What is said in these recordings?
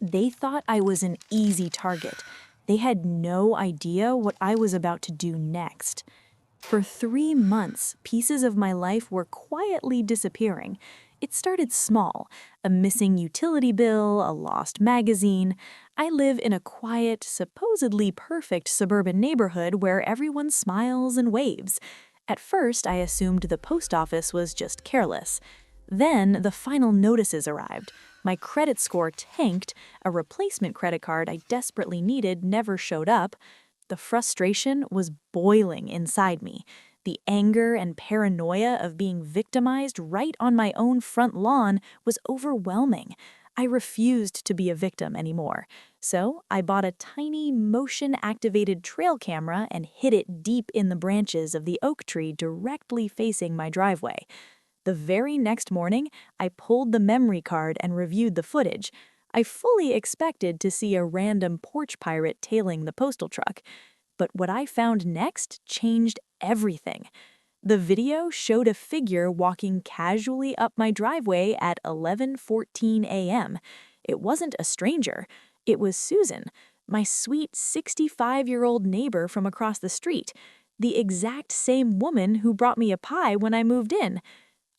They thought I was an easy target. They had no idea what I was about to do next. For 3 months, pieces of my life were quietly disappearing. It started small, a missing utility bill, a lost magazine. I live in a quiet, supposedly perfect suburban neighborhood where everyone smiles and waves. At first, I assumed the post office was just careless. Then, the final notices arrived. My credit score tanked, a replacement credit card I desperately needed never showed up. The frustration was boiling inside me. The anger and paranoia of being victimized right on my own front lawn was overwhelming. I refused to be a victim anymore. So I bought a tiny motion-activated trail camera and hid it deep in the branches of the oak tree directly facing my driveway. The very next morning, I pulled the memory card and reviewed the footage. I fully expected to see a random porch pirate tailing the postal truck. But what I found next changed everything. The video showed a figure walking casually up my driveway at 11:14 a.m. It wasn't a stranger. It was Susan, my sweet 65-year-old neighbor from across the street, the exact same woman who brought me a pie when I moved in.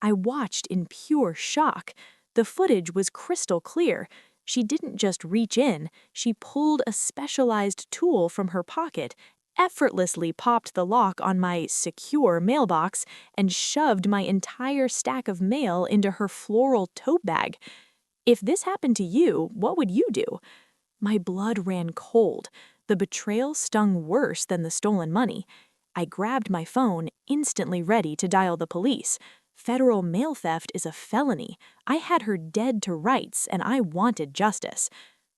I watched in pure shock. The footage was crystal clear. She didn't just reach in, she pulled a specialized tool from her pocket, effortlessly popped the lock on my secure mailbox, and shoved my entire stack of mail into her floral tote bag. If this happened to you, what would you do? My blood ran cold. The betrayal stung worse than the stolen money. I grabbed my phone, instantly ready to dial the police. Federal mail theft is a felony. I had her dead to rights, and I wanted justice.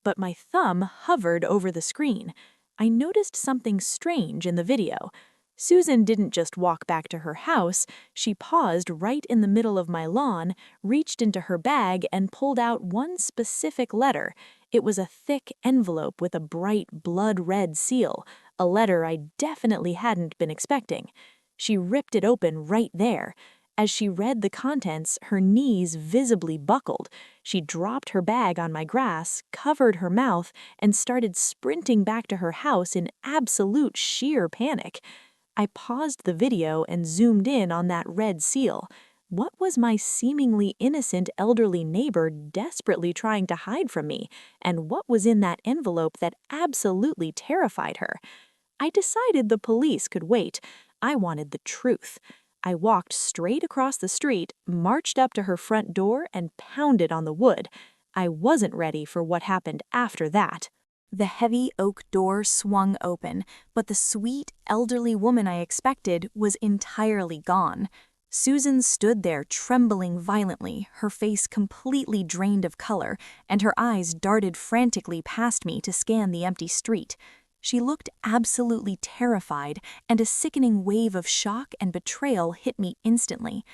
But my thumb hovered over the screen. I noticed something strange in the video. Susan didn't just walk back to her house. She paused right in the middle of my lawn, reached into her bag, and pulled out one specific letter. It was a thick envelope with a bright blood-red seal, a letter I definitely hadn't been expecting. She ripped it open right there. As she read the contents, her knees visibly buckled. She dropped her bag on my grass, covered her mouth, and started sprinting back to her house in absolute sheer panic. I paused the video and zoomed in on that red seal. What was my seemingly innocent elderly neighbor desperately trying to hide from me? And what was in that envelope that absolutely terrified her? I decided the police could wait. I wanted the truth. I walked straight across the street, marched up to her front door, and pounded on the wood. I wasn't ready for what happened after that. The heavy oak door swung open, but the sweet, elderly woman I expected was entirely gone. Susan stood there trembling violently, her face completely drained of color, and her eyes darted frantically past me to scan the empty street. She looked absolutely terrified, and a sickening wave of shock and betrayal hit me instantly.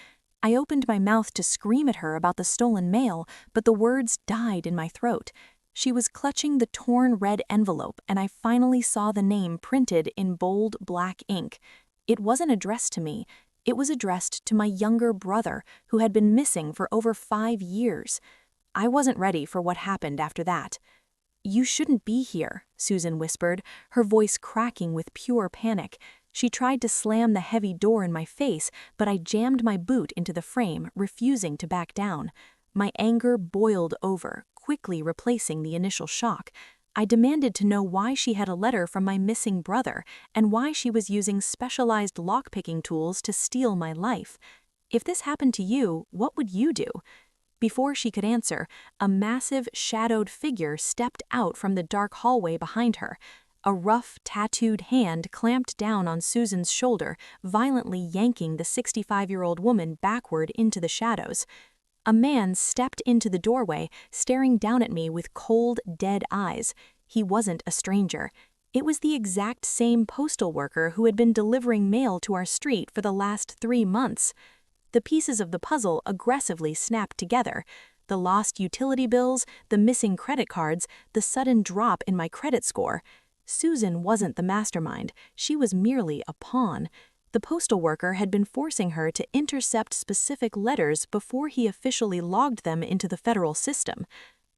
I opened my mouth to scream at her about the stolen mail, but the words died in my throat. She was clutching the torn red envelope, and I finally saw the name printed in bold black ink. It wasn't addressed to me. It was addressed to my younger brother, who had been missing for over 5 years. I wasn't ready for what happened after that. "You shouldn't be here," Susan whispered, her voice cracking with pure panic. She tried to slam the heavy door in my face, but I jammed my boot into the frame, refusing to back down. My anger boiled over, quickly replacing the initial shock. I demanded to know why she had a letter from my missing brother, and why she was using specialized lockpicking tools to steal my life. If this happened to you, what would you do? Before she could answer, a massive, shadowed figure stepped out from the dark hallway behind her. A rough, tattooed hand clamped down on Susan's shoulder, violently yanking the 65-year-old woman backward into the shadows. A man stepped into the doorway, staring down at me with cold, dead eyes. He wasn't a stranger. It was the exact same postal worker who had been delivering mail to our street for the last 3 months. The pieces of the puzzle aggressively snapped together. The lost utility bills, the missing credit cards, the sudden drop in my credit score. Susan wasn't the mastermind. She was merely a pawn. The postal worker had been forcing her to intercept specific letters before he officially logged them into the federal system.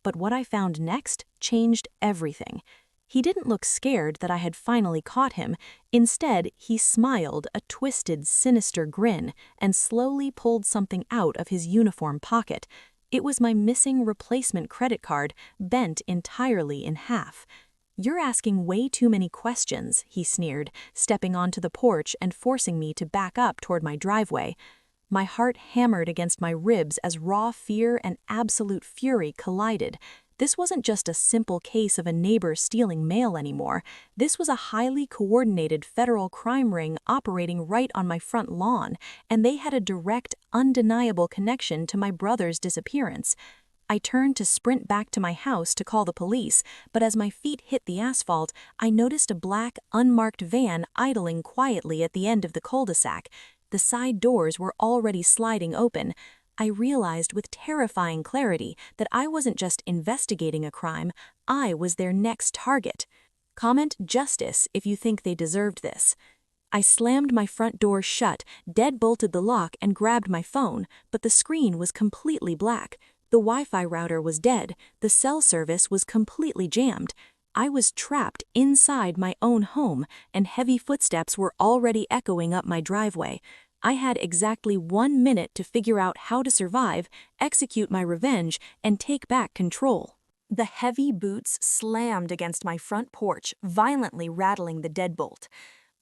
But what I found next changed everything. He didn't look scared that I had finally caught him. Instead, he smiled a twisted, sinister grin and slowly pulled something out of his uniform pocket. It was my missing replacement credit card, bent entirely in half. "You're asking way too many questions," he sneered, stepping onto the porch and forcing me to back up toward my driveway. My heart hammered against my ribs as raw fear and absolute fury collided. This wasn't just a simple case of a neighbor stealing mail anymore. This was a highly coordinated federal crime ring operating right on my front lawn, and they had a direct, undeniable connection to my brother's disappearance. I turned to sprint back to my house to call the police, but as my feet hit the asphalt, I noticed a black, unmarked van idling quietly at the end of the cul-de-sac. The side doors were already sliding open. I realized with terrifying clarity that I wasn't just investigating a crime, I was their next target. Comment justice if you think they deserved this. I slammed my front door shut, deadbolted the lock, and grabbed my phone, but the screen was completely black. The Wi-Fi router was dead, the cell service was completely jammed. I was trapped inside my own home, and heavy footsteps were already echoing up my driveway. I had exactly 1 minute to figure out how to survive, execute my revenge, and take back control. The heavy boots slammed against my front porch, violently rattling the deadbolt.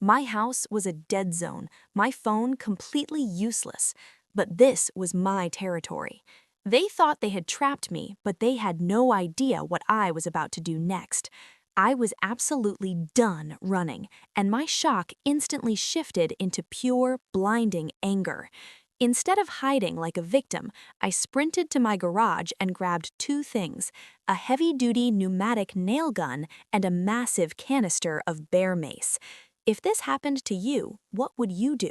My house was a dead zone, my phone completely useless, but this was my territory. They thought they had trapped me, but they had no idea what I was about to do next. I was absolutely done running, and my shock instantly shifted into pure, blinding anger. Instead of hiding like a victim, I sprinted to my garage and grabbed 2 things: a heavy-duty pneumatic nail gun and a massive canister of bear mace. If this happened to you, what would you do?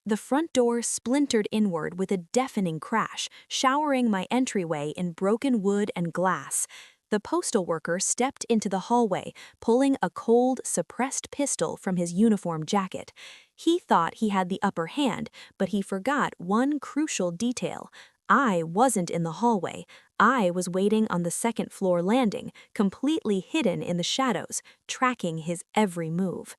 The front door splintered inward with a deafening crash, showering my entryway in broken wood and glass. The postal worker stepped into the hallway, pulling a cold, suppressed pistol from his uniform jacket. He thought he had the upper hand, but he forgot one crucial detail. I wasn't in the hallway. I was waiting on the second-floor landing, completely hidden in the shadows, tracking his every move.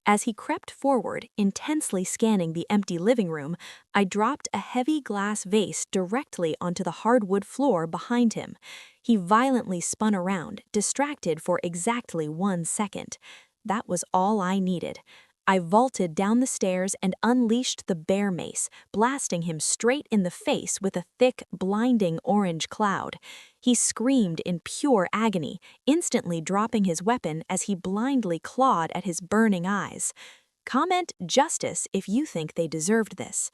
As he crept forward, intensely scanning the empty living room, I dropped a heavy glass vase directly onto the hardwood floor behind him. He violently spun around, distracted for exactly 1 second. That was all I needed. I vaulted down the stairs and unleashed the bear mace, blasting him straight in the face with a thick, blinding orange cloud. He screamed in pure agony, instantly dropping his weapon as he blindly clawed at his burning eyes. Comment justice if you think they deserved this.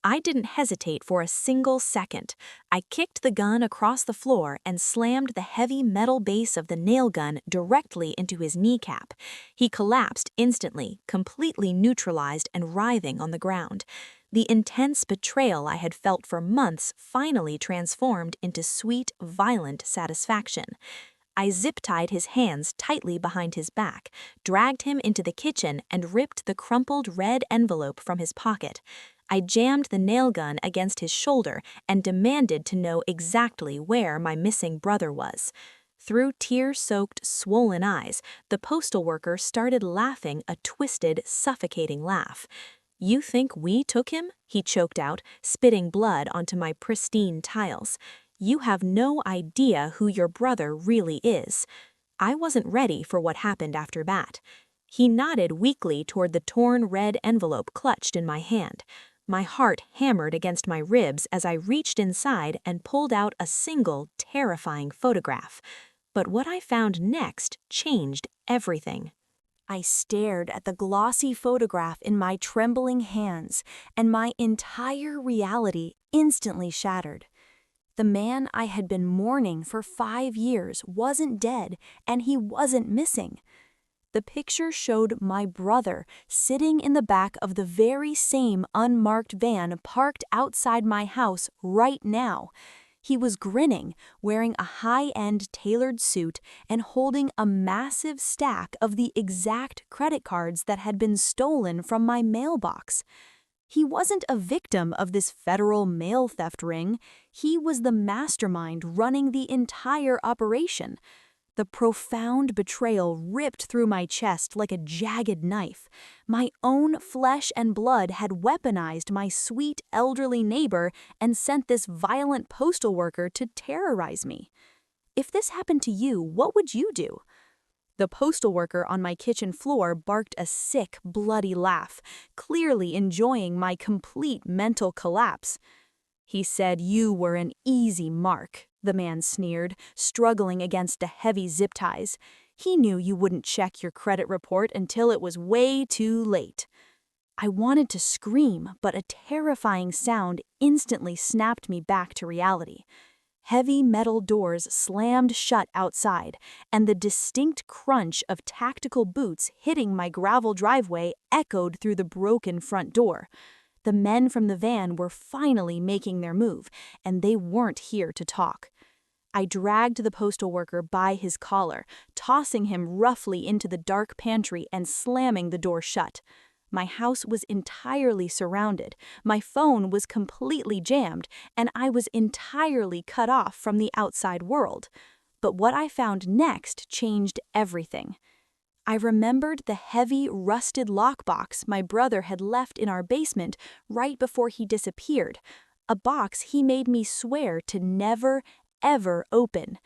I didn't hesitate for a single second. I kicked the gun across the floor and slammed the heavy metal base of the nail gun directly into his kneecap. He collapsed instantly, completely neutralized and writhing on the ground. The intense betrayal I had felt for months finally transformed into sweet, violent satisfaction. I zip-tied his hands tightly behind his back, dragged him into the kitchen, and ripped the crumpled red envelope from his pocket. I jammed the nail gun against his shoulder and demanded to know exactly where my missing brother was. Through tear-soaked, swollen eyes, the postal worker started laughing a twisted, suffocating laugh. "You think we took him?" he choked out, spitting blood onto my pristine tiles. "You have no idea who your brother really is." I wasn't ready for what happened after that. He nodded weakly toward the torn red envelope clutched in my hand. My heart hammered against my ribs as I reached inside and pulled out a single, terrifying photograph. But what I found next changed everything. I stared at the glossy photograph in my trembling hands, and my entire reality instantly shattered. The man I had been mourning for 5 years wasn't dead, and he wasn't missing. The picture showed my brother sitting in the back of the very same unmarked van parked outside my house right now. He was grinning, wearing a high-end tailored suit and holding a massive stack of the exact credit cards that had been stolen from my mailbox. He wasn't a victim of this federal mail theft ring. He was the mastermind running the entire operation. The profound betrayal ripped through my chest like a jagged knife. My own flesh and blood had weaponized my sweet elderly neighbor and sent this violent postal worker to terrorize me. If this happened to you, what would you do? The postal worker on my kitchen floor barked a sick, bloody laugh, clearly enjoying my complete mental collapse. He said you were an easy mark, the man sneered, struggling against the heavy zip ties. He knew you wouldn't check your credit report until it was way too late. I wanted to scream, but a terrifying sound instantly snapped me back to reality. Heavy metal doors slammed shut outside, and the distinct crunch of tactical boots hitting my gravel driveway echoed through the broken front door. The men from the van were finally making their move, and they weren't here to talk. I dragged the postal worker by his collar, tossing him roughly into the dark pantry and slamming the door shut. My house was entirely surrounded, my phone was completely jammed, and I was entirely cut off from the outside world. But what I found next changed everything. I remembered the heavy, rusted lockbox my brother had left in our basement right before he disappeared, a box he made me swear to never, ever open.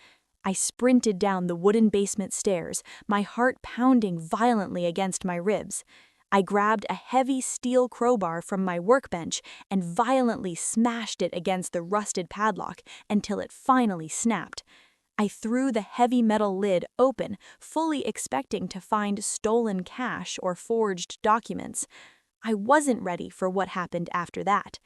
I sprinted down the wooden basement stairs, my heart pounding violently against my ribs. I grabbed a heavy steel crowbar from my workbench and violently smashed it against the rusted padlock until it finally snapped. I threw the heavy metal lid open, fully expecting to find stolen cash or forged documents. I wasn't ready for what happened after that.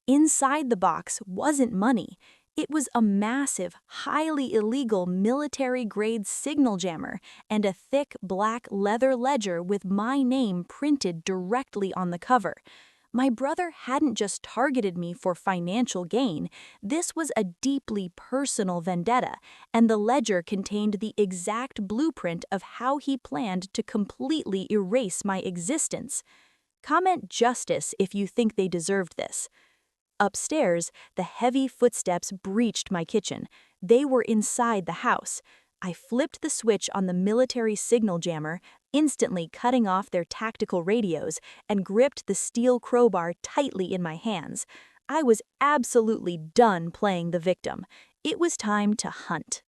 Inside the box wasn't money. It was a massive, highly illegal military-grade signal jammer and a thick black leather ledger with my name printed directly on the cover. My brother hadn't just targeted me for financial gain. This was a deeply personal vendetta, and the ledger contained the exact blueprint of how he planned to completely erase my existence. Comment justice if you think they deserved this. Upstairs, the heavy footsteps breached my kitchen. They were inside the house. I flipped the switch on the military signal jammer, instantly cutting off their tactical radios, and gripped the steel crowbar tightly in my hands. I was absolutely done playing the victim. It was time to hunt.